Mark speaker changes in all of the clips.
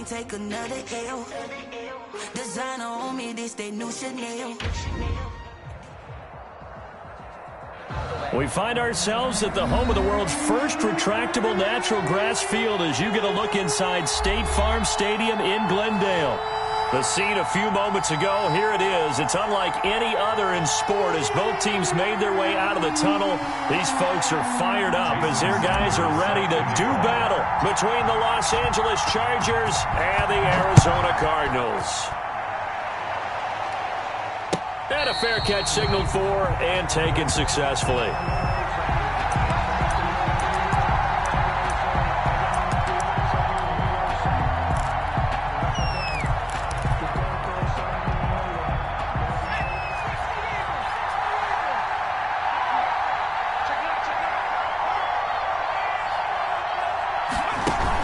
Speaker 1: can't take another L. Designer on me, this they new Chanel.
Speaker 2: We find ourselves at the home of the world's first retractable natural grass field as you get a look inside State Farm Stadium in Glendale. The scene a few moments ago, here it is. It's unlike any other in sport as both teams made their way out of the tunnel. These folks are fired up as their guys are ready to do battle between the Los Angeles Chargers and the Arizona Cardinals. And a fair catch signaled for and taken successfully.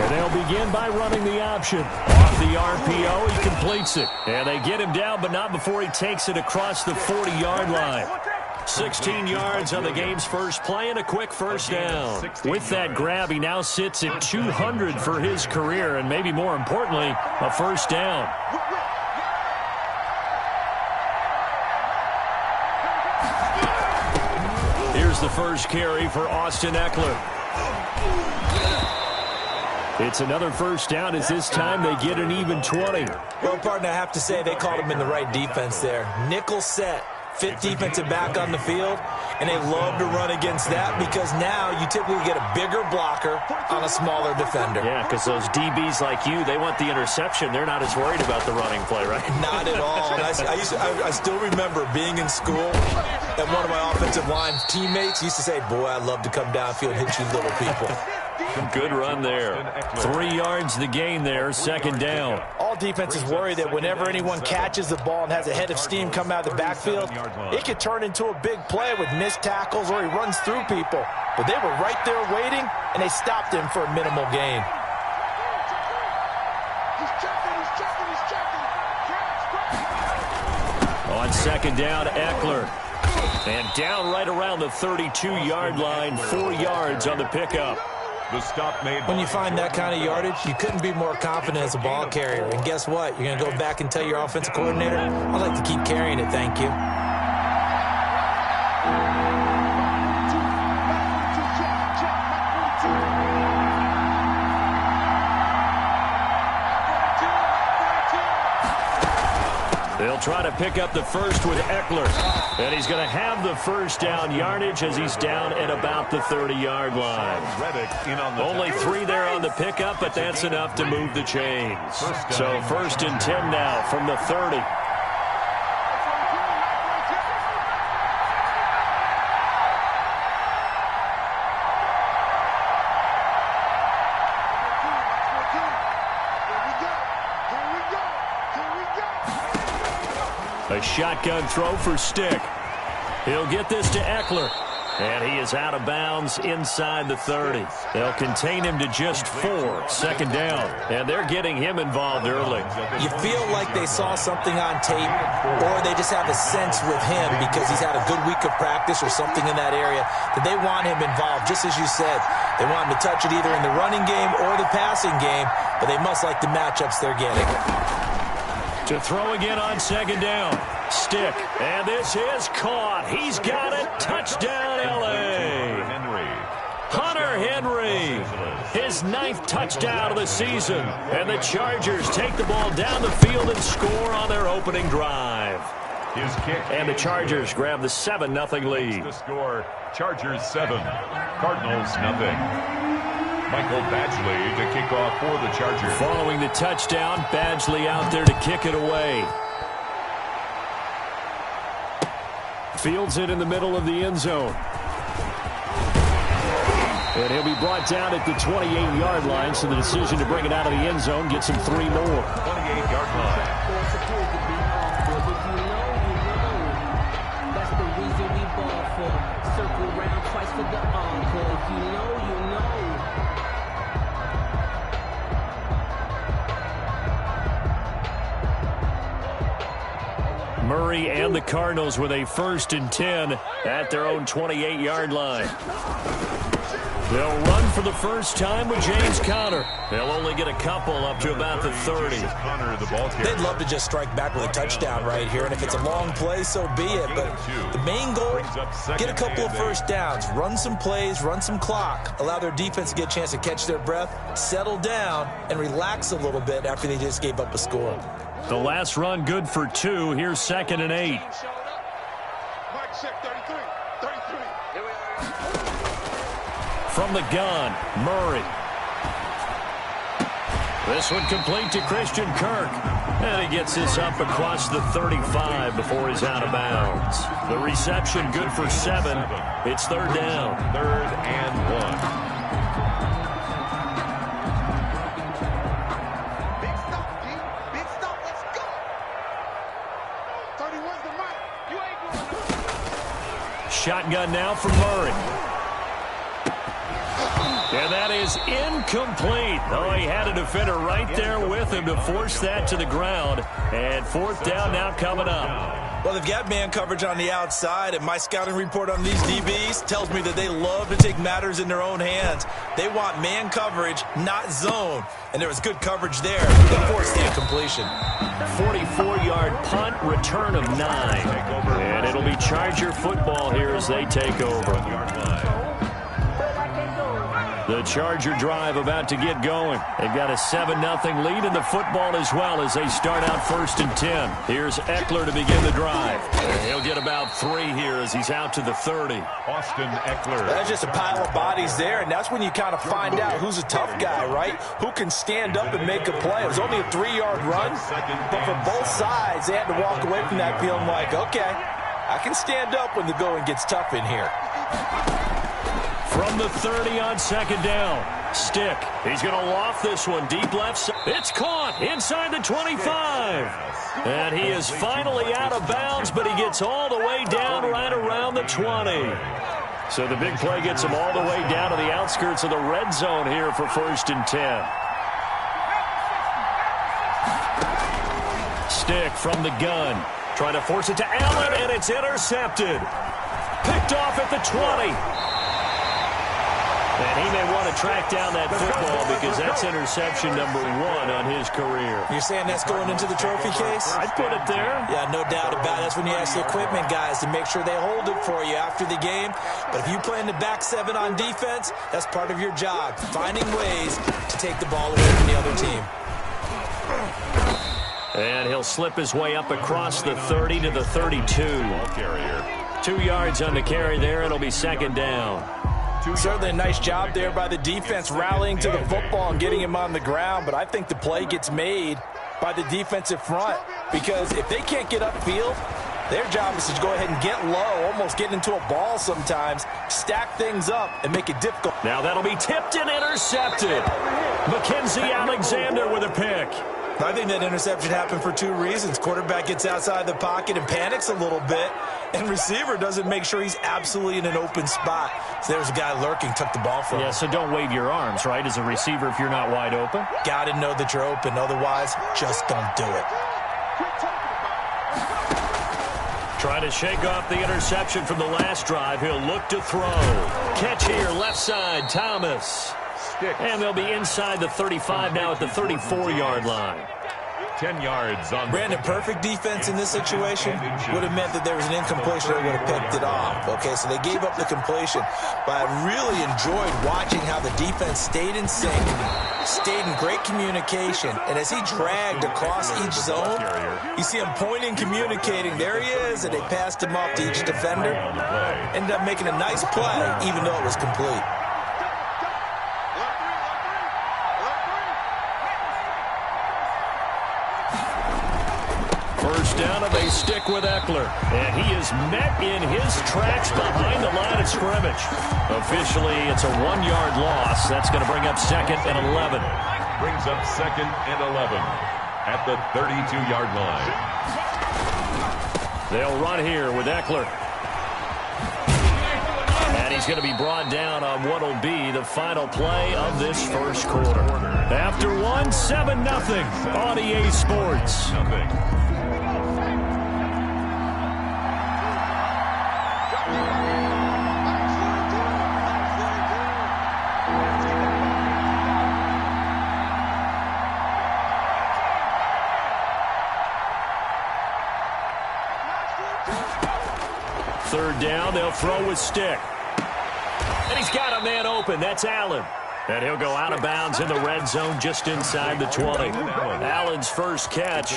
Speaker 2: They'll begin by running the option. Off the RPO, he completes it. And they get him down, but not before he takes it across the 40-yard line. 16 yards on the game's first play and a quick first down. With that grab, he now sits at 200 for his career, and maybe more importantly, a first down. Here's the first carry for Austin Eckler. It's another first down as this time they get an even 20.
Speaker 3: Well, partner, I have to say they called him in the right defense there. Nickel set, fit defensive back on the field, and they love to run against that because now you typically get a bigger blocker on a smaller defender.
Speaker 2: Yeah, because those DBs like you, they want the interception. They're not as worried about the running play, right?
Speaker 3: Not at all. And I still remember being in school, and one of my offensive line teammates used to say, boy, I'd love to come downfield and hit you little people.
Speaker 2: Good run there. 3 yards the gain there, second down.
Speaker 4: All defenses worry that whenever anyone catches the ball and has a head of steam come out of the backfield, it could turn into a big play with missed tackles or he runs through people. But they were right there waiting, and they stopped him for a minimal gain.
Speaker 2: On second down, Eckler. And down right around the 32-yard line, 4 yards on the pickup.
Speaker 5: The stop made.
Speaker 3: When you find that kind of yardage, you couldn't be more confident as a ball carrier. And guess what? You're going to go back and tell your offensive coordinator, I'd like to keep carrying it, thank you.
Speaker 2: They'll try to pick up the first with Eckler. And he's going to have the first down yardage as he's down at about the 30-yard line. Only 3 there on the pickup, but that's enough to move the chains. So first and 10 now from the 30. A shotgun throw for Stick. He'll get this to Eckler. And he is out of bounds inside the 30. They'll contain him to just 4. Second down. And they're getting him involved early.
Speaker 3: You feel like they saw something on tape, or they just have a sense with him because he's had a good week of practice or something in that area that they want him involved, just as you said. They want him to touch it either in the running game or the passing game, but they must like the matchups they're getting.
Speaker 2: To throw again on second down. Stick. And this is caught. He's got it. Touchdown, L.A. Hunter Henry. His 9th touchdown of the season. And the Chargers take the ball down the field and score on their opening drive. And the Chargers grab the 7-0 lead.
Speaker 5: The score, Chargers 7, Cardinals 0. Michael Badgley to kick off for the Chargers.
Speaker 2: Following the touchdown, Badgley out there to kick it away. Fields it in the middle of the end zone. And he'll be brought down at the 28-yard line, so the decision to bring it out of the end zone gets him 3 more.
Speaker 5: 28-yard line.
Speaker 6: That's the reason we ball for. Circle round twice for the encore. If you know, you know.
Speaker 2: Murray and the Cardinals with a 1st and 10 at their own 28-yard line. They'll run for the first time with James Conner. They'll only get a couple up to about the 30.
Speaker 3: They'd love to just strike back with a touchdown right here, and if it's a long play, so be it. But the main goal, get a couple of first downs, run some plays, run some clock, allow their defense to get a chance to catch their breath, settle down, and relax a little bit after they just gave up a score.
Speaker 2: The last run good for 2. Here's 2nd and 8. From the gun, Murray. This one complete to Christian Kirk. And he gets this up across the 35 before he's out of bounds. The reception good for 7. It's 3rd down.
Speaker 5: 3rd and 1.
Speaker 7: Big stop, G. Big stop. Let's go. 31's the mic. You ain't going.
Speaker 2: Shotgun now from Murray. And that is incomplete. Oh, he had a defender right there with him to force that to the ground. And 4th down now coming up.
Speaker 3: Well, they've got man coverage on the outside, and my scouting report on these DBs tells me that they love to take matters in their own hands. They want man coverage, not zone. And there was good coverage there. They forced the incompletion.
Speaker 2: 44-yard punt, return of 9. And it'll be Charger football here as they take over. The Charger drive about to get going. They've got a 7-0 lead in the football as well as they start out 1st and 10. Here's Eckler to begin the drive. He'll get about 3 here as he's out to the 30.
Speaker 5: Austin Eckler.
Speaker 4: That's just a pile of bodies there, and that's when you kind of find out who's a tough guy, right? Who can stand up and make a play. It was only a 3-yard run, but for both sides, they had to walk away from that feeling like, okay, I can stand up when the going gets tough in here.
Speaker 2: From the 30 on 2nd down. Stick. He's going to loft this one deep left side. It's caught inside the 25. And he is finally out of bounds, but he gets all the way down right around the 20. So the big play gets him all the way down to the outskirts of the red zone here for 1st and 10. Stick from the gun. Trying to force it to Allen, and it's intercepted. Picked off at the 20. And he may want to track down that football because that's interception number 1 on his career.
Speaker 3: You're saying that's going into the trophy case?
Speaker 2: I'd put it there.
Speaker 3: Yeah, no doubt about it. That's when you ask the equipment guys to make sure they hold it for you after the game. But if you play in the back 7 on defense, that's part of your job, finding ways to take the ball away from the other team.
Speaker 2: And he'll slip his way up across the 30 to the 32. 2 yards on the carry there. It'll be 2nd down.
Speaker 4: Certainly a nice job there by the defense rallying to the football and getting him on the ground, but I think the play gets made by the defensive front because if they can't get upfield, their job is to go ahead and get low, almost get into a ball sometimes, stack things up, and make it difficult.
Speaker 2: Now that'll be tipped and intercepted. Mackenzie Alexander with a pick.
Speaker 3: I think that interception happened for 2 reasons. Quarterback gets outside the pocket and panics a little bit, and receiver doesn't make sure he's absolutely in an open spot. So there's a guy lurking, took the ball from him.
Speaker 2: Yeah, so don't wave your arms, right, as a receiver if you're not wide open.
Speaker 3: Got to know that you're open. Otherwise, just don't do it.
Speaker 2: Trying to shake off the interception from the last drive. He'll look to throw. Catch here, left side, Thomas. And they'll be inside the 35 now at the 34-yard line.
Speaker 5: 10 yards on
Speaker 3: Brandon, perfect defense in this situation would have meant that there was an incompletion that would have picked it off. Okay, so they gave up the completion. But I really enjoyed watching how the defense stayed in sync, stayed in great communication. And as he dragged across each zone, you see him pointing, communicating. There he is, and they passed him off to each defender. Ended up making a nice play, even though it was complete.
Speaker 2: First down, and they stick with Eckler. And he is met in his tracks behind the line of scrimmage. Officially, it's a 1-yard loss. That's going to bring up 2nd and 11.
Speaker 5: Brings up 2nd and 11 at the 32-yard line.
Speaker 2: They'll run here with Eckler. And he's going to be brought down on what will be the final play of this first quarter. After 7-0 on EA Sports. Third down, they'll throw with stick. And he's got a man open. That's Allen. And he'll go out of bounds in the red zone just inside the 20. Allen's first catch,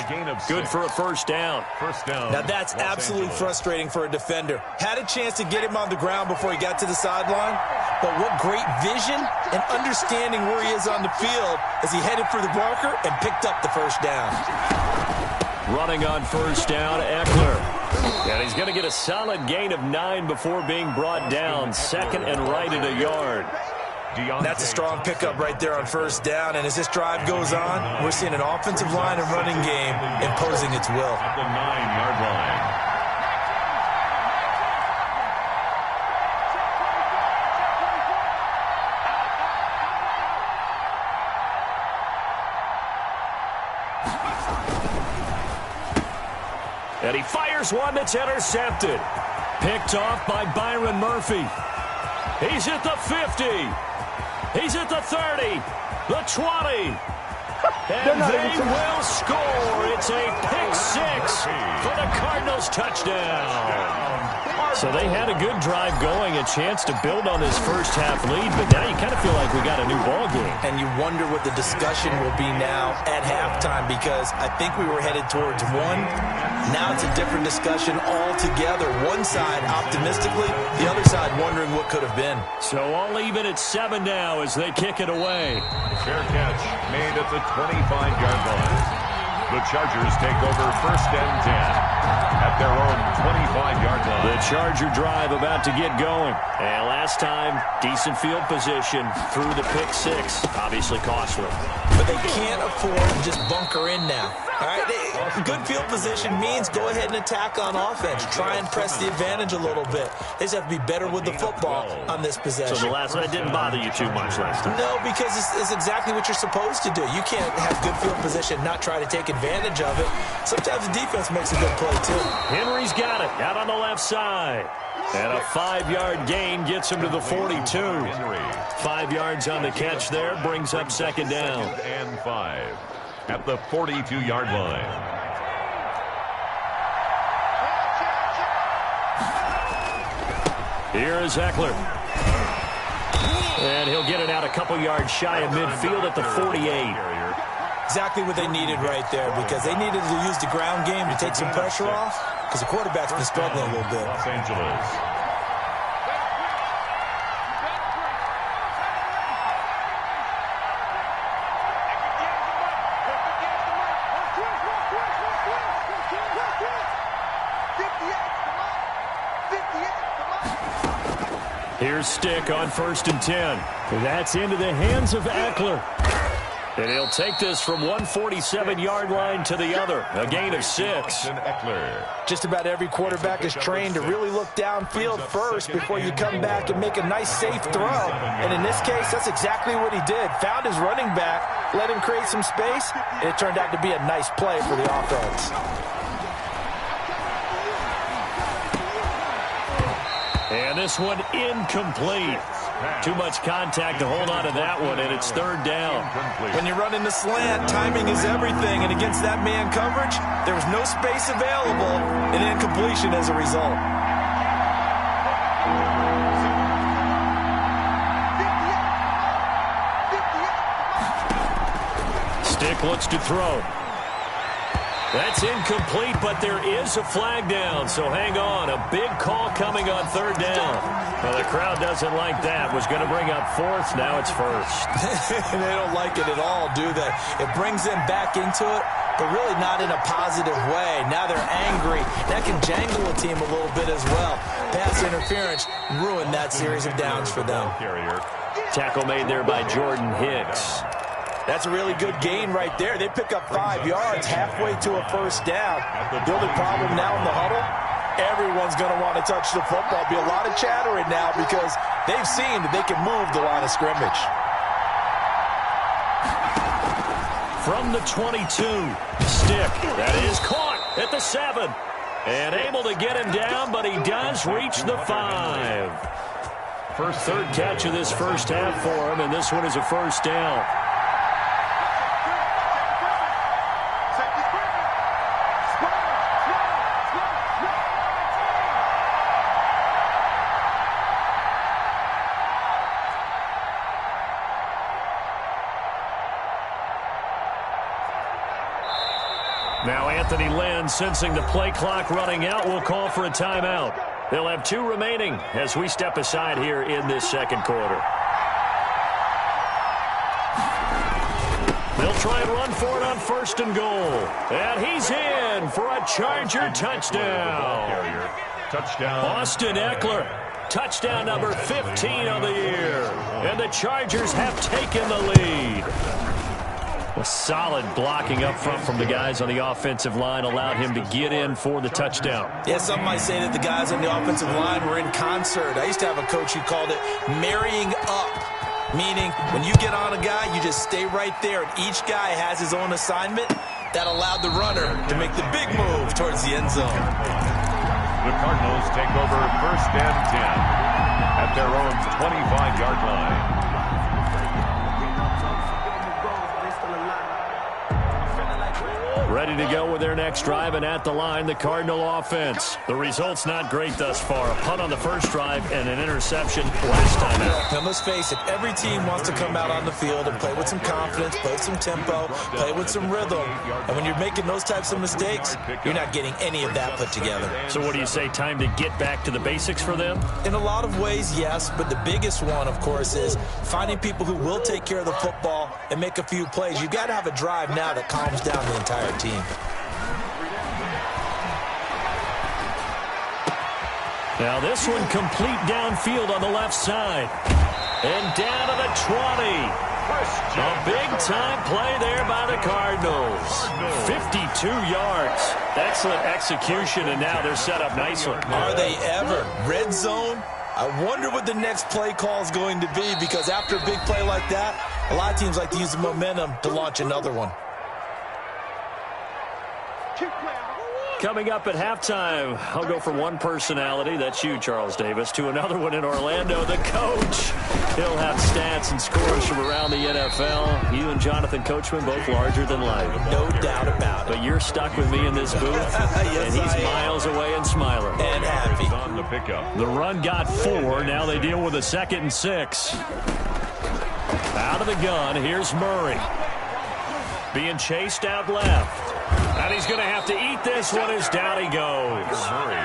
Speaker 2: good for a first down.
Speaker 3: Now that's absolutely frustrating for a defender. Had a chance to get him on the ground before he got to the sideline, but what great vision and understanding where he is on the field as he headed for the marker and picked up the first down.
Speaker 2: Running on first down, Eckler. And he's going to get a solid gain of 9 before being brought down. Second and right at a yard.
Speaker 3: That's a strong pickup right there on first down. And as this drive goes on, we're seeing an offensive line and running game imposing its will.
Speaker 5: At the 9-yard line.
Speaker 2: And he fires one that's intercepted. Picked off by Byron Murphy. He's at the 50. He's at the 30. The 20. And they will score. It's a pick six for the Cardinals touchdown. So they had a good drive going, a chance to build on this first half lead, but now you kind of feel like we got a new ball game.
Speaker 3: And you wonder what the discussion will be now at halftime, because I think we were headed towards one. Now it's a different discussion altogether. One side optimistically, the other side wondering what could have been.
Speaker 2: So all even at 7 now as they kick it away.
Speaker 5: Fair catch made at the 25-yard line. The Chargers take over first and 10 at their own 25-yard line.
Speaker 2: The Charger drive about to get going. And last time, decent field position through the pick six. Obviously costly.
Speaker 3: But they can't afford to just bunker in now. All right, good field position means go ahead and attack on offense. Try and press the advantage a little bit. They just have to be better with the football on this possession.
Speaker 2: So the last one didn't bother you too much last time?
Speaker 3: No, because it's exactly what you're supposed to do. You can't have good field position, not try to take advantage of it. Sometimes the defense makes a good play, too.
Speaker 2: Henry's got it out on the left side. And a 5-yard gain gets him to the 42. 5 yards on the catch there, brings up second down.
Speaker 5: Second and 5 at the 42-yard line.
Speaker 2: Here is Eckler. And he'll get it out a couple yards shy of midfield at the 48.
Speaker 3: Exactly what they needed right there, because they needed to use the ground game to take some pressure off, because the quarterback's been struggling a little bit.
Speaker 5: Los Angeles.
Speaker 2: Here's Stick on first and 10. That's into the hands of Eckler. And he'll take this from 147-yard line to the other. A gain of 6.
Speaker 4: Just about every quarterback is trained to really look downfield first before you come back and make a nice, safe throw. And in this case, that's exactly what he did. Found his running back, let him create some space, and it turned out to be a nice play for the offense.
Speaker 2: And this one incomplete. Too much contact to hold on to that one, and it's third down.
Speaker 3: When you're running the slant, timing is everything, and against that man coverage, there was no space available, and incompletion as a result.
Speaker 2: Stick looks to throw. That's incomplete, but there is a flag down, so hang on. A big call coming on third down. Well, the crowd doesn't like that. Was going to bring up fourth. Now it's first.
Speaker 3: They don't like it at all, do they? It brings them back into it, but really not in a positive way. Now they're angry. That can jangle a team a little bit as well. Pass interference ruined that series of downs for them.
Speaker 2: Tackle made there by Jordan Hicks.
Speaker 4: That's a really good gain right there. They pick up 5 yards halfway to a first down. The only problem now in the huddle, everyone's going to want to touch the football. Be a lot of chattering now because they've seen that they can move the line of scrimmage.
Speaker 2: From the 22, Stick. That is caught at the 7. And able to get him down, but he does reach the 5. Third catch of this first half for him, and this one is a first down. Anthony Lynn, sensing the play clock running out, will call for a timeout. They'll have 2 remaining as we step aside here in this second quarter. They'll try and run for it on 1st and goal. And he's in for a Charger touchdown. Austin Eckler, touchdown number 15 of the year. And the Chargers have taken the lead. A solid blocking up front from the guys on the offensive line allowed him to get in for the touchdown.
Speaker 3: Yeah, some might say that the guys on the offensive line were in concert. I used to have a coach who called it marrying up, meaning when you get on a guy, you just stay right there, and each guy has his own assignment. That allowed the runner to make the big move towards the end zone.
Speaker 5: The Cardinals take over 1st and 10 at their own 25-yard line.
Speaker 2: Ready to go with their next drive, and at the line, the Cardinal offense. The result's not great thus far. A punt on the first drive and an interception last time out.
Speaker 3: Now, let's face it, every team wants to come out on the field and play with some confidence, play with some tempo, play with some rhythm. And when you're making those types of mistakes, you're not getting any of that put together.
Speaker 2: So what do you say, time to get back to the basics for them?
Speaker 3: In a lot of ways, yes, but the biggest one, of course, is finding people who will take care of the football and make a few plays. You've got to have a drive now that calms down the entire team.
Speaker 2: Now this one complete downfield on the left side. And down to the 20. A big-time play there by the Cardinals. 52 yards. Excellent execution, and now they're set up nicely.
Speaker 3: Are they ever? Red zone? I wonder what the next play call is going to be, because after a big play like that, a lot of teams like to use the momentum to launch another one.
Speaker 2: Coming up at halftime, I'll go from one personality, that's you, Charles Davis, to another one in Orlando, the coach. He'll have stats and scores from around the NFL. You and Jonathan Coachman, both larger than life.
Speaker 3: No doubt about it.
Speaker 2: But you're stuck with me in this booth,
Speaker 3: yes,
Speaker 2: and he's miles away and smiling.
Speaker 3: And happy.
Speaker 5: On the pickup.
Speaker 2: The run got 4. Now they deal with a 2nd and 6. Out of the gun, here's Murray. Being chased out left. And he's going to have to eat this one as down he goes.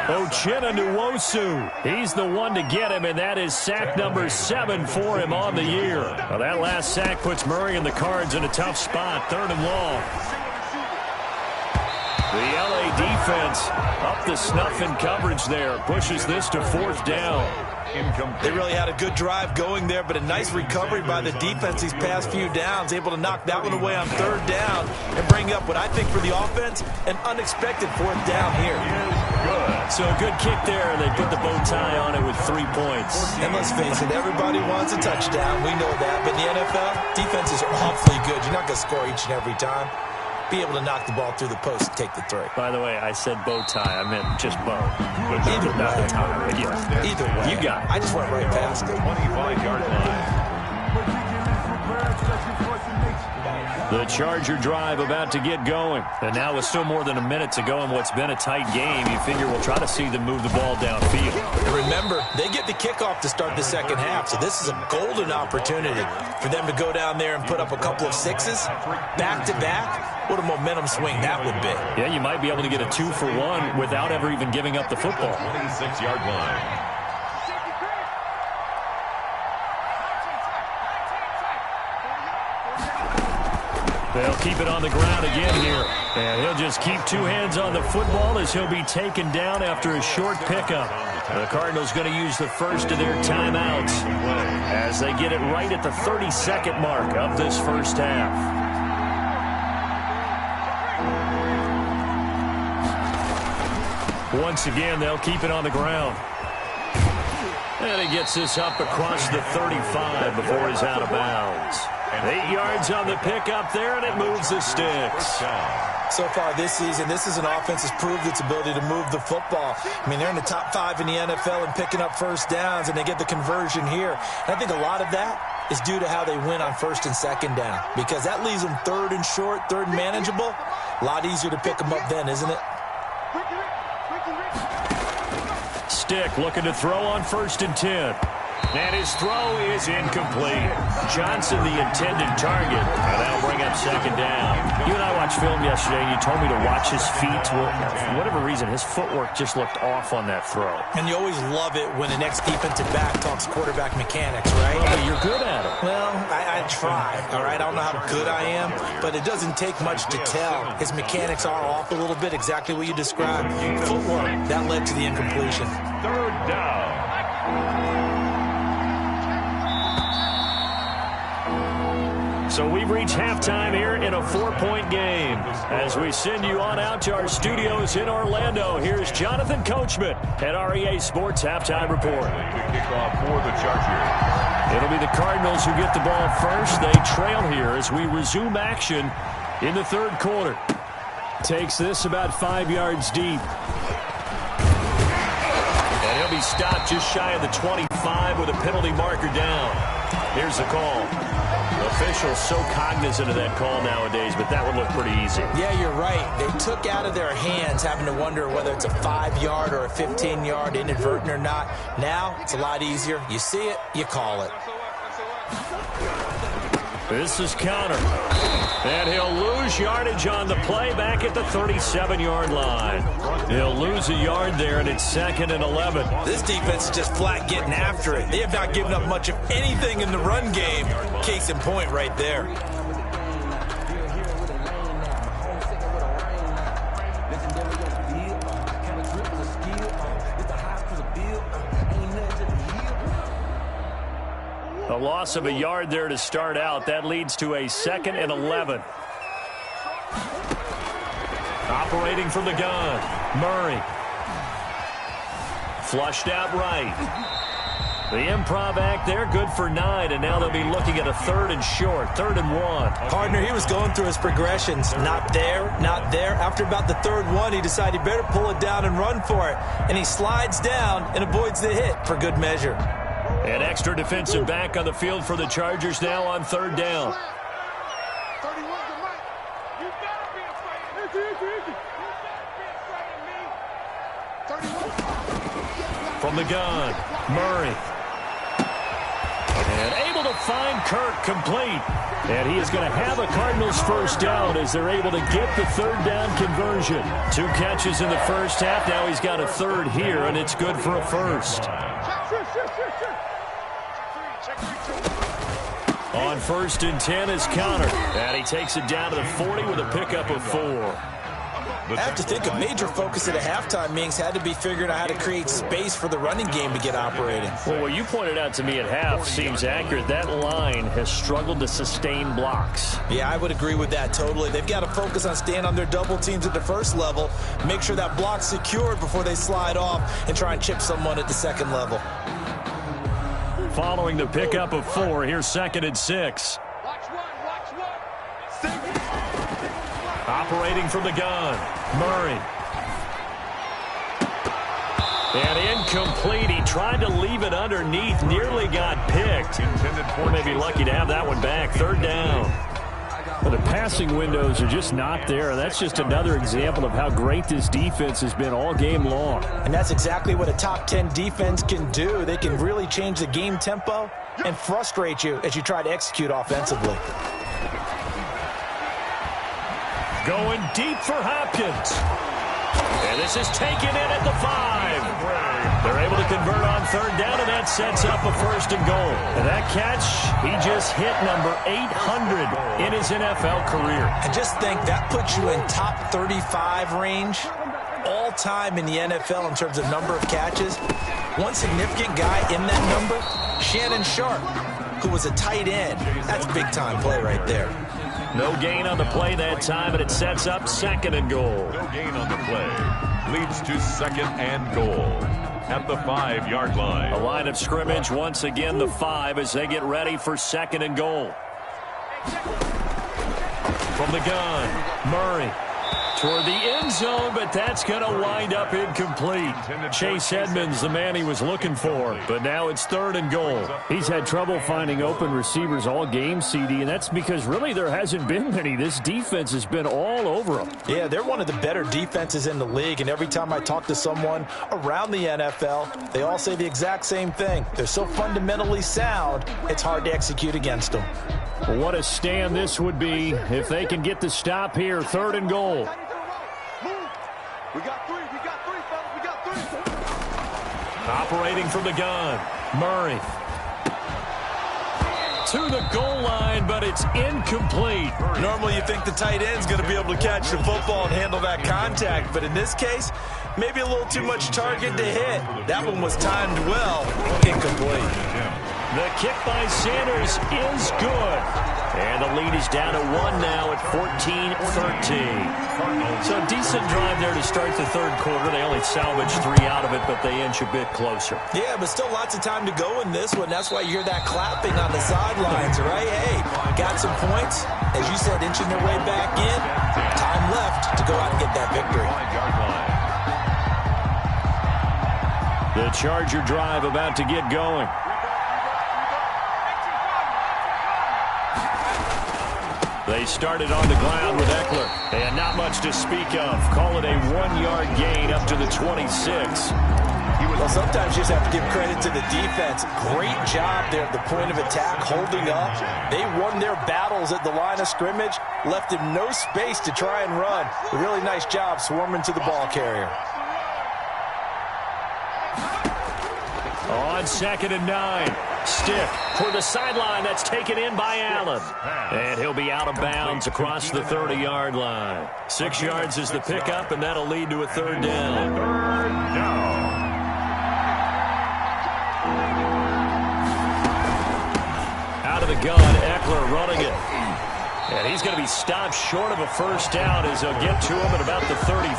Speaker 2: Uchenna Nwosu. He's the one to get him, and that is sack number 7 for him on the year. Well, that last sack puts Murray and the Cards in a tough spot, 3rd and long. The LA defense up the snuff in coverage there. Pushes this to 4th down.
Speaker 3: They really had a good drive going there, but a nice recovery by the defense these past few downs, able to knock that one away on 3rd down and bring up what I think for the offense, an unexpected 4th down here.
Speaker 2: So a good kick there. They put the bow tie on it with 3 points.
Speaker 3: And let's face it, everybody wants a touchdown. We know that. But in the NFL, defenses are awfully good. You're not going to score each and every time. Be able to knock the ball through the post and take the throw.
Speaker 2: By the way, I said bow tie. I meant just bow.
Speaker 3: Either
Speaker 2: Not
Speaker 3: way.
Speaker 2: the tie, but yeah.
Speaker 3: Either way.
Speaker 2: You got it.
Speaker 3: I just went right past it.
Speaker 5: 25-yard line.
Speaker 2: The Charger drive about to get going. And now with still more than a minute to go in what's been a tight game, you figure we'll try to see them move the ball downfield.
Speaker 3: And remember, they get the kickoff to start the second half, so this is a golden opportunity for them to go down there and put up a couple of 6s back-to-back. What a momentum swing that would be.
Speaker 2: Yeah, you might be able to get a 2-for-1 without ever even giving up the football.
Speaker 5: 26-yard line.
Speaker 2: They'll keep it on the ground again here. And he'll just keep 2 hands on the football as he'll be taken down after a short pickup. The Cardinals going to use the first of their timeouts as they get it right at the 32nd mark of this first half. Once again, they'll keep it on the ground. And he gets this up across the 35 before he's out of bounds. 8 yards on the pickup there, and it moves the sticks.
Speaker 3: So far this season, this is an offense that's proved its ability to move the football. I mean, they're in the top 5 in the NFL in picking up first downs, and they get the conversion here. And I think a lot of that is due to how they win on 1st and 2nd down, because that leaves them 3rd and short, 3rd and manageable. A lot easier to pick them up then, isn't it?
Speaker 2: Stick looking to throw on 1st and 10. And his throw is incomplete. Johnson, the intended target. And that'll bring up 2nd down. You and I watched film yesterday, and you told me to watch his feet. Well, for whatever reason, his footwork just looked off on that throw.
Speaker 3: And you always love it when the next defensive back talks quarterback mechanics, right?
Speaker 2: Well, but you're good at it.
Speaker 3: Well, I try, all right? I don't know how good I am, but it doesn't take much to tell. His mechanics are off a little bit, exactly what you described. Footwork, that led to the incompletion.
Speaker 5: Third down.
Speaker 2: So we've reached halftime here in a 4-point game. As we send you on out to our studios in Orlando, here's Jonathan Coachman at REA Sports Halftime Report.
Speaker 5: The kickoff for the Chargers.
Speaker 2: It'll be the Cardinals who get the ball first. They trail here as we resume action in the third quarter. Takes this about 5 yards deep. And he'll be stopped just shy of the 25 with a penalty marker down. Here's the call. Officials so cognizant of that call nowadays, but that would look pretty easy.
Speaker 3: Yeah, you're right. They took out of their hands having to wonder whether it's a 5-yard or a 15-yard, inadvertent or not. Now, it's a lot easier. You see it, you call it.
Speaker 2: This is counter. And he'll lose yardage on the play back at the 37-yard line. He'll lose a yard there, and it's 2nd and 11.
Speaker 3: This defense is just flat getting after it. They have not given up much of anything in the run game. Case in point right there.
Speaker 2: A loss of a yard there to start out. That leads to a 2nd and 11. Operating from the gun, Murray. Flushed out right. The improv act there, good for 9, and now they'll be looking at a 3rd and short, 3rd and 1.
Speaker 3: Partner, he was going through his progressions. Not there, not there. After about the 3rd one, he decided he better pull it down and run for it. And he slides down and avoids the hit for good measure.
Speaker 2: An extra defensive back on the field for the Chargers now on 3rd down. From the gun, Murray. And able to find Kirk complete. And he is going to have a Cardinals first down as they're able to get the 3rd down conversion. 2 catches in the first half. Now he's got a 3rd here, and it's good for a first. On 1st and 10 is counter. And he takes it down to the 40 with a pickup of 4.
Speaker 3: I have to think a major focus at a halftime meetings had to be figuring out how to create space for the running game to get operating.
Speaker 2: Well, what you pointed out to me at half seems accurate. That line has struggled to sustain blocks.
Speaker 3: Yeah, I would agree with that totally. They've got to focus on staying on their double teams at the first level, make sure that block's secured before they slide off and try and chip someone at the 2nd level.
Speaker 2: Following the pickup of 4, here's 2nd and 6. Operating from the gun, Murray. And incomplete. He tried to leave it underneath, nearly got picked. Well, maybe lucky to have that one back. 3rd down. Well, the passing windows are just not there. That's just another example of how great this defense has been all game long.
Speaker 3: And that's exactly what a top 10 defense can do. They can really change the game tempo and frustrate you as you try to execute offensively.
Speaker 2: Going deep for Hopkins. And this is taken in at the 5. They're able to convert on 3rd down, and that sets up a 1st and goal. And that catch, he just hit number 800 in his NFL career.
Speaker 3: And just think, that puts you in top 35 range all time in the NFL in terms of number of catches. One significant guy in that number, Shannon Sharp, who was a tight end. That's big-time play right there.
Speaker 2: No gain on the play that time, and it sets up 2nd and goal.
Speaker 5: No gain on the play. Leads to 2nd and goal at the 5-yard line.
Speaker 2: A line of scrimmage once again, the 5, as they get ready for 2nd and goal. From the gun, Murray. Toward the end zone, but that's going to wind up incomplete. Chase Edmonds, the man he was looking for, but now it's 3rd and goal. He's had trouble finding open receivers all game, CD, and that's because really there hasn't been many. This defense has been all over them.
Speaker 3: Yeah, they're one of the better defenses in the league, and every time I talk to someone around the NFL, they all say the exact same thing. They're so fundamentally sound, it's hard to execute against them.
Speaker 2: What a stand this would be if they can get the stop here. 3rd and goal.
Speaker 7: We got three, fellas. We got three.
Speaker 2: Operating from the gun. Murray. To the goal line, but it's incomplete.
Speaker 4: Normally you think the tight end's going to be able to catch the football and handle that contact, but in this case, maybe a little too much target to hit. That one was timed well. Incomplete.
Speaker 2: The kick by Sanders is good. And the lead is down to 1 now at 14-13. So a decent drive there to start the 3rd quarter. They only salvaged 3 out of it, but they inch a bit closer.
Speaker 3: Yeah, but still lots of time to go in this one. That's why you hear that clapping on the sidelines, right? Hey, got some points. As you said, inching their way back in. Time left to go out and get that victory.
Speaker 2: The Charger drive about to get going. They started on the ground with Eckler, and not much to speak of. Call it a 1-yard gain up to the 26.
Speaker 4: Well, sometimes you just have to give credit to the defense. Great job there at the point of attack, holding up. They won their battles at the line of scrimmage, left him no space to try and run. A really nice job swarming to the ball carrier.
Speaker 2: On 2nd and 9. Stick for the sideline. That's taken in by Allen. And he'll be out of bounds across the 30-yard line. 6 yards is the pickup, and that'll lead to a 3rd down. Out of the gun, Eckler running it. And he's going to be stopped short of a 1st down as they'll get to him at about the 33.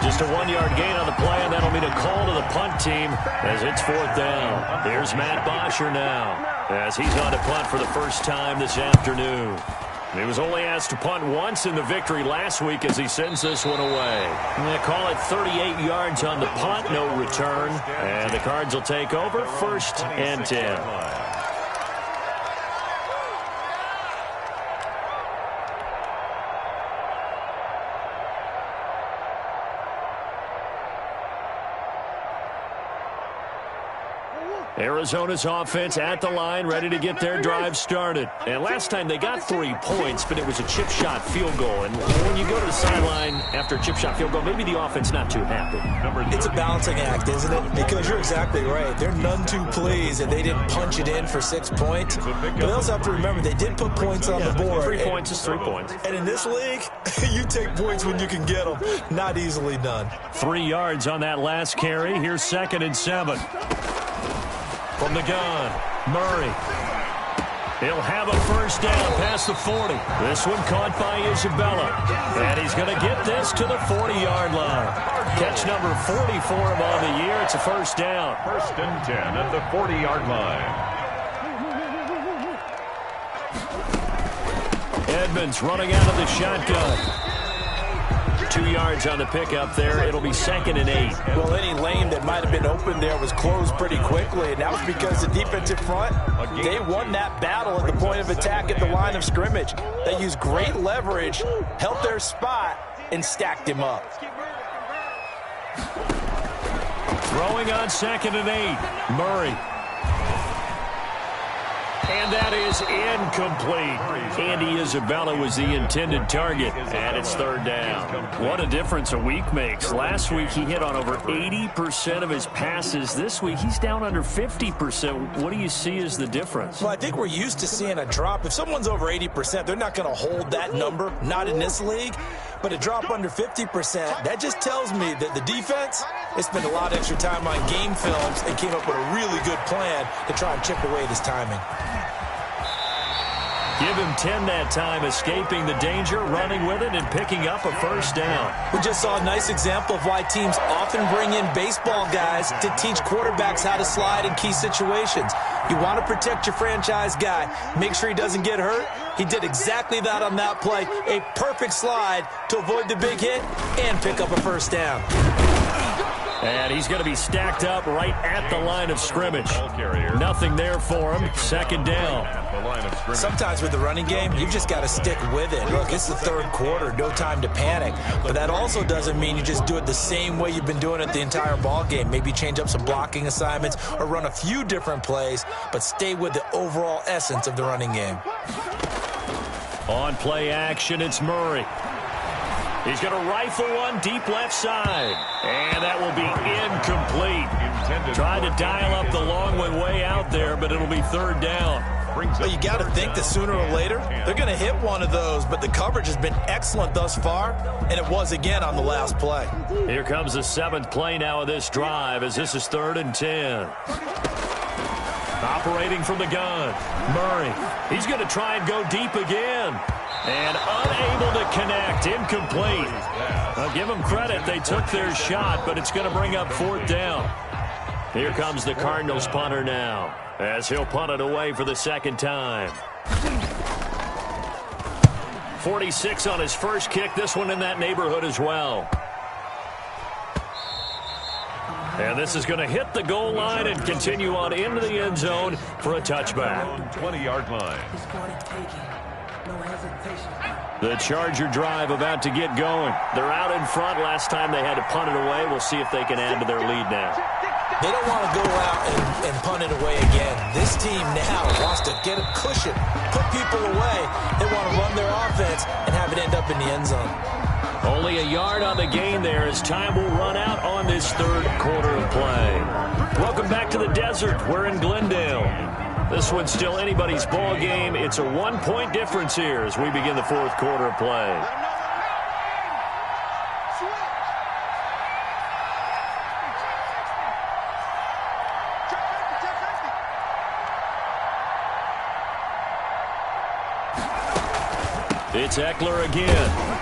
Speaker 2: Just a 1-yard gain on the play, and that'll mean a call to the punt team as it's 4th down. Here's Matt Bosher now as he's on to punt for the first time this afternoon. He was only asked to punt once in the victory last week as he sends this one away. And they call it 38 yards on the punt, no return. And the Cards will take over 1st and 10. Arizona's offense at the line, ready to get their drive started. And last time they got 3 points, but it was a chip shot field goal. And when you go to the sideline after a chip shot field goal, maybe the offense not too happy.
Speaker 3: It's a balancing act, isn't it? Because you're exactly right. They're none too pleased that they didn't punch it in for 6 points. But they also have to remember they did put points on the board.
Speaker 2: 3 points is 3 points.
Speaker 3: And in this league, you take points when you can get them. Not easily done.
Speaker 2: 3 yards on that last carry. Here's 2nd and 7. From the gun, Murray. He'll have a 1st down past the 40. This one caught by Isabella. And he's going to get this to the 40-yard line. Catch number 40 for him on the year. It's a 1st down.
Speaker 5: 1st and 10 at the 40-yard line.
Speaker 2: Edmonds running out of the shotgun. 2 yards on the pickup there. It'll be 2nd and 8.
Speaker 4: Well, any lane that might have been open there was closed pretty quickly, and that was because the defensive front, they won that battle at the point of attack at the line of scrimmage. They used great leverage, held their spot, and stacked him up.
Speaker 2: Throwing on 2nd and 8. Murray. And that is incomplete. Andy Isabella was the intended target, and it's 3rd down. What a difference a week makes. Last week he hit on over 80% of his passes. This week he's down under 50%. What do you see as the difference?
Speaker 3: Well, I think we're used to seeing a drop. If someone's over 80%, they're not going to hold that number, not in this league. But a drop under 50%, that just tells me that the defense, they spent a lot of extra time on game films and came up with a really good plan to try and chip away at his timing.
Speaker 2: Give him 10 that time, escaping the danger, running with it, and picking up a 1st down.
Speaker 3: We just saw a nice example of why teams often bring in baseball guys to teach quarterbacks how to slide in key situations. You want to protect your franchise guy. Make sure he doesn't get hurt. He did exactly that on that play. A perfect slide to avoid the big hit and pick up a 1st down.
Speaker 2: And he's going to be stacked up right at the line of scrimmage. Nothing there for him. 2nd down.
Speaker 3: Sometimes with the running game, you've just got to stick with it. Look, it's the 3rd quarter. No time to panic. But that also doesn't mean you just do it the same way you've been doing it the entire ball game. Maybe change up some blocking assignments or run a few different plays, but stay with the overall essence of the running game.
Speaker 2: On play action, it's Murray. He's going to rifle one deep left side. And that will be incomplete. Tried to dial up the long one way out there, but it'll be third down.
Speaker 4: Well, you got to think that sooner or later, they're going to hit one of those, but the coverage has been excellent thus far, and it was again on the last play.
Speaker 2: Here comes the 7th play now of this drive as this is 3rd and 10. Operating from the gun, Murray. He's going to try and go deep again. And unable to connect, incomplete. I'll give them credit, they took their shot, but it's going to bring up 4th down. Here comes the Cardinals punter now, as he'll punt it away for the 2nd time. 46 on his first kick, this one in that neighborhood as well. And this is going to hit the goal line and continue on into the end zone for a touchback.
Speaker 5: 20-yard line.
Speaker 2: The Charger drive about to get going. They're out in front. Last time they had to punt it away. We'll see if they can add to their lead now.
Speaker 3: They don't want to go out and punt it away again. This team now wants to get a cushion, put people away. They want to run their offense and have it end up in the end zone.
Speaker 2: Only a yard on the gain there as time will run out on this 3rd quarter of play. Welcome back to the desert. We're in Glendale. This one's still anybody's ball game. It's a 1-point difference here as we begin the 4th quarter of play. It's Eckler again.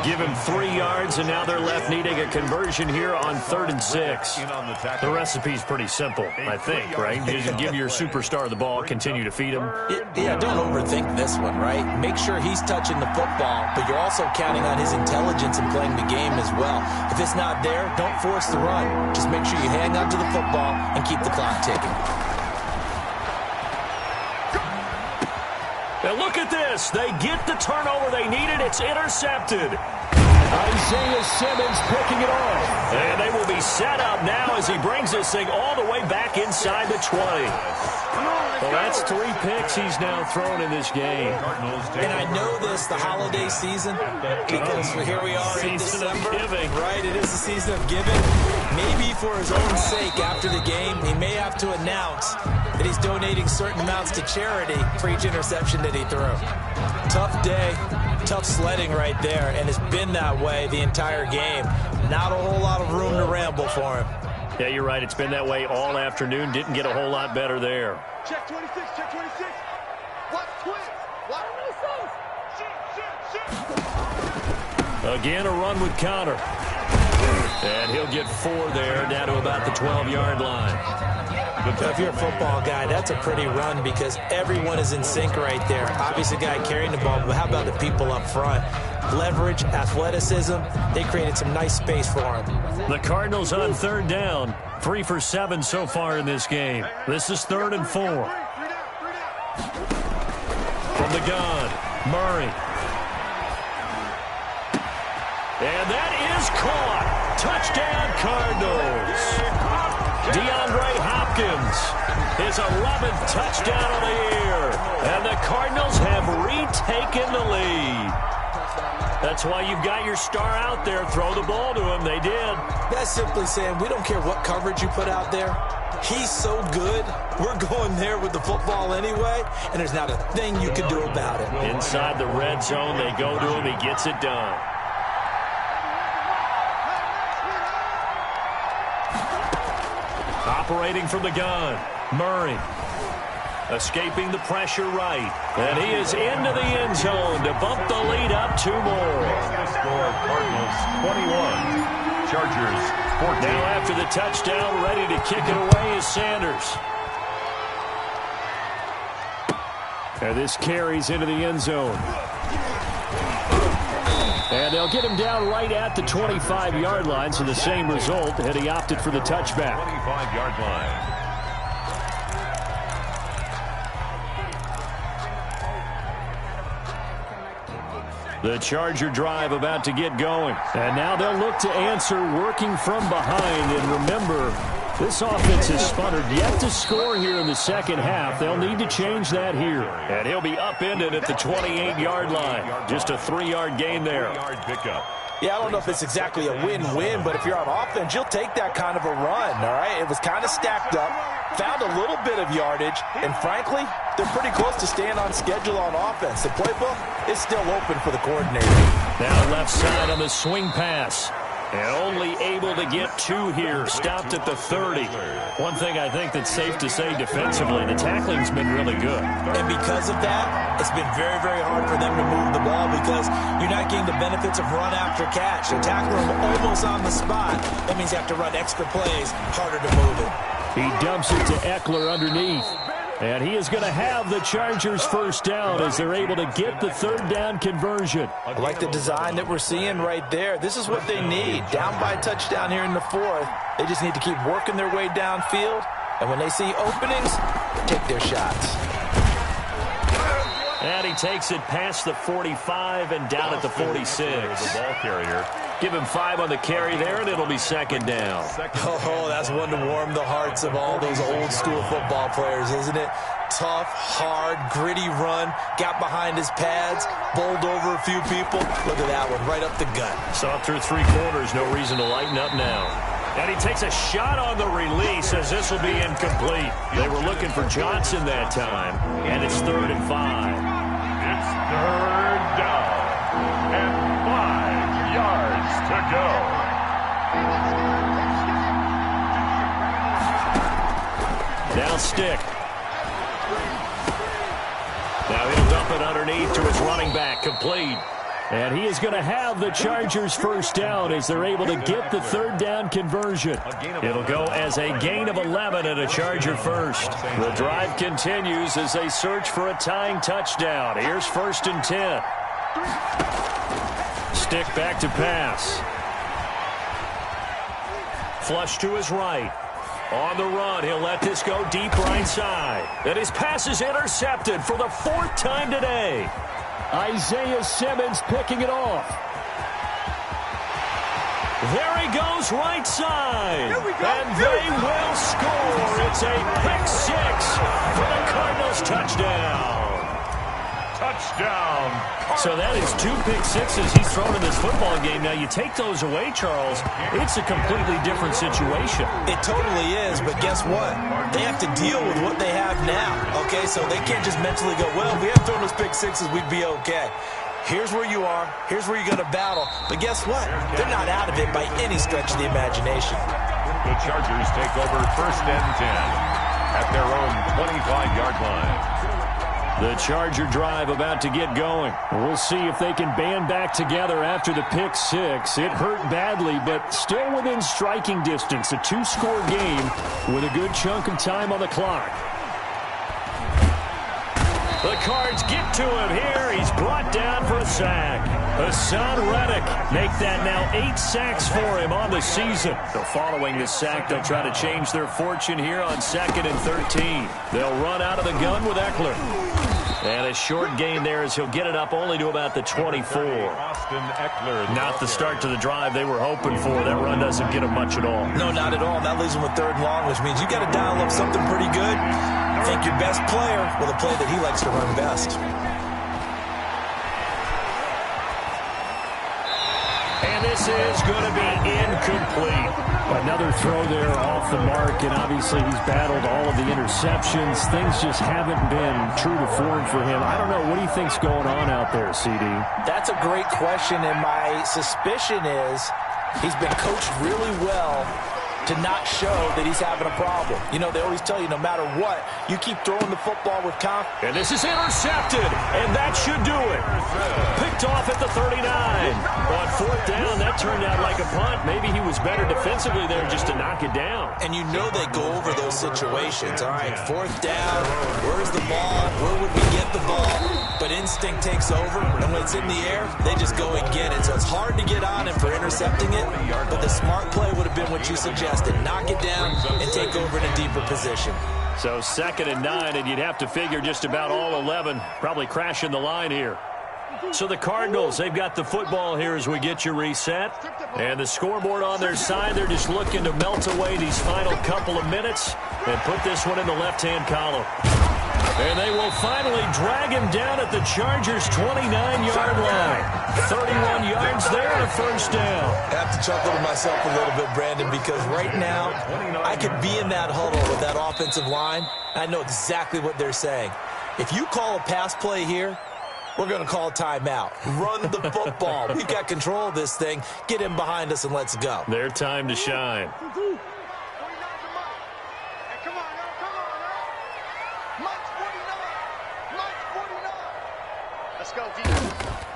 Speaker 2: Give him 3 yards, and now they're left needing a conversion here on 3rd and 6. The recipe's pretty simple, I think, right? You just give your superstar the ball, continue to feed him.
Speaker 3: Yeah, don't overthink this one, right? Make sure he's touching the football, but you're also counting on his intelligence in playing the game as well. If it's not there, don't force the run. Just make sure you hang on to the football and keep the clock ticking.
Speaker 2: Now look at this. They get the turnover they needed. It's intercepted. Isaiah Simmons picking it off. And they will be set up now as he brings this thing all the way back inside the 20. Well, that's 3 picks he's now thrown in this game.
Speaker 3: And I know this, the holiday season, because here we are in December. Right, it is the season of giving. Maybe for his own sake after the game, he may have to announce that he's donating certain amounts to charity for each interception that he threw. Tough day, tough sledding right there, and it's been that way the entire game. Not a whole lot of room to ramble for him.
Speaker 2: Yeah, you're right. It's been that way all afternoon. Didn't get a whole lot better there.
Speaker 7: Check 26, check 26. What twist? What?
Speaker 2: Again, a run with Connor. And he'll get 4 there, down to about the 12-yard line.
Speaker 3: If you're a football guy, that's a pretty run because everyone is in sync right there. Obviously, the guy carrying the ball, but how about the people up front? Leverage, athleticism, they created some nice space for him.
Speaker 2: The Cardinals on 3rd down, 3 for 7 so far in this game. This is 3rd and 4. From the gun, Murray. And that is caught. Touchdown, Cardinals. DeAndre Hopkins, his 11th touchdown of the year. And the Cardinals have retaken the lead. That's why you've got your star out there. Throw the ball to him. They did.
Speaker 3: That's simply saying we don't care what coverage you put out there. He's so good. We're going there with the football anyway, and there's not a thing you can do about it.
Speaker 2: Inside the red zone, they go to him. He gets it done. Operating from the gun, Murray. Escaping the pressure right. And he is into the end zone to bump the lead up 2 more.
Speaker 5: Score Cardinals 21, Chargers 14.
Speaker 2: Now after the touchdown, ready to kick it away is Sanders. And this carries into the end zone. And they'll get him down right at the 25-yard line, so the same result, and he opted for the touchback.
Speaker 5: 25-yard line.
Speaker 2: The Charger drive about to get going. And now they'll look to answer working from behind. And remember, this offense has sputtered yet to score here in the second half. They'll need to change that here. And he'll be upended at the 28-yard line. Just a 3-yard gain there.
Speaker 4: Yeah, I don't know if it's exactly a win-win, but if you're on offense, you'll take that kind of a run, all right? It was kind of stacked up, found a little bit of yardage, and frankly, they're pretty close to staying on schedule on offense. The playbook is still open for the coordinator.
Speaker 2: Now left side on the swing pass. And only able to get 2 here. Stopped at the 30. One thing I think that's safe to say defensively, the tackling's been really good.
Speaker 3: And because of that, it's been very, very hard for them to move the ball because you're not getting the benefits of run after catch. They're tackling them almost on the spot. That means you have to run extra plays, harder to move it.
Speaker 2: He dumps it to Eckler underneath. And he is going to have the Chargers first down as they're able to get the third down conversion.
Speaker 4: I like the design that we're seeing right there. This is what they need. Down by a touchdown here in the 4th. They just need to keep working their way downfield. And when they see openings, take their shots.
Speaker 2: And he takes it past the 45 and down at the 46.
Speaker 5: The ball carrier.
Speaker 2: Give him 5 on the carry there, and it'll be second down.
Speaker 3: Oh, that's one to warm the hearts of all those old school football players, isn't it? Tough, hard, gritty run, got behind his pads, bowled over a few people. Look at that one, right up the gut.
Speaker 2: Saw through 3 quarters, no reason to lighten up now. And he takes a shot on the release as this will be incomplete. They were looking for Johnson that time, and it's 3rd and 5.
Speaker 5: It's 3rd down and 5 yards to go.
Speaker 2: Now stick. Now he'll dump it underneath to his running back, complete. And he is going to have the Chargers first down as they're able to get the third down conversion. It'll go as a gain of 11 and a Charger first. The drive continues as they search for a tying touchdown. Here's 1st and 10. Stick back to pass. Flush to his right. On the run, he'll let this go deep right side. And his pass is intercepted for the 4th time today. Isaiah Simmons picking it off. There he goes right side. And they will score. It's a pick 6 for the Cardinals touchdown.
Speaker 5: Touchdown.
Speaker 2: So that is 2 pick 6s he's thrown in this football game. Now, you take those away, Charles, it's a completely different situation.
Speaker 3: It totally is, but guess what? They have to deal with what they have now, okay? So they can't just mentally go, well, if we had thrown those pick 6s, we'd be okay. Here's where you are. Here's where you're going to battle. But guess what? They're not out of it by any stretch of the imagination.
Speaker 5: The Chargers take over 1st and 10 at their own 25-yard line.
Speaker 2: The Charger drive about to get going. We'll see if they can band back together after the pick 6. It hurt badly, but still within striking distance. A 2-score game with a good chunk of time on the clock. The Cards get to him here. He's brought down for a sack. Hassan Reddick make that now 8 sacks for him on the season. So following this sack, they'll try to change their fortune here on 2nd and 13. They'll run out of the gun with Eckler. And a short gain there as he'll get it up only to about the 24. Not the start to the drive they were hoping for. That run doesn't get him much at all.
Speaker 3: No, not at all. That leaves him with 3rd and long, which means you got to dial up something pretty good. Think your best player with a play that he likes to run best.
Speaker 2: And this is going to be incomplete. Another throw there off the mark, and obviously he's battled all of the interceptions. Things just haven't been true to form for him. I don't know. What do you think's going on out there, CD?
Speaker 4: That's a great question, and my suspicion is he's been coached really well to not show that he's having a problem. You know, they always tell you no matter what, you keep throwing the football with confidence.
Speaker 2: And this is intercepted, and that should do it. Picked off at the 39. On 4th down, that turned out like a punt. Maybe he was better defensively there just to knock it down.
Speaker 3: And you know they go over those situations. All right, 4th down, where's the ball? Where would we get the ball? But instinct takes over, and when it's in the air, they just go and get it. So it's hard to get on him for intercepting it, but the smart play would have been what you suggested. Knock it down and take over in a deeper position.
Speaker 2: So 2nd and 9, and you'd have to figure just about all 11 probably crashing the line here. So the Cardinals, they've got the football here as we get you reset. And the scoreboard on their side, they're just looking to melt away these final couple of minutes and put this one in the left-hand column. And they will finally drag him down at the Chargers' 29-yard line. 31 yards there and a first down.
Speaker 3: I have to chuckle to myself a little bit, Brandon, because right now I could be in that huddle with that offensive line. I know exactly what they're saying. If you call a pass play here, we're going to call a timeout. Run the football. We've got control of this thing. Get him behind us and let's go.
Speaker 2: Their time to shine.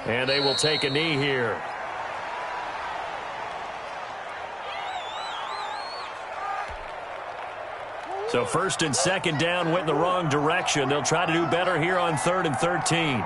Speaker 2: And they will take a knee here. So first and second down went in the wrong direction. They'll try to do better here on 3rd and 13.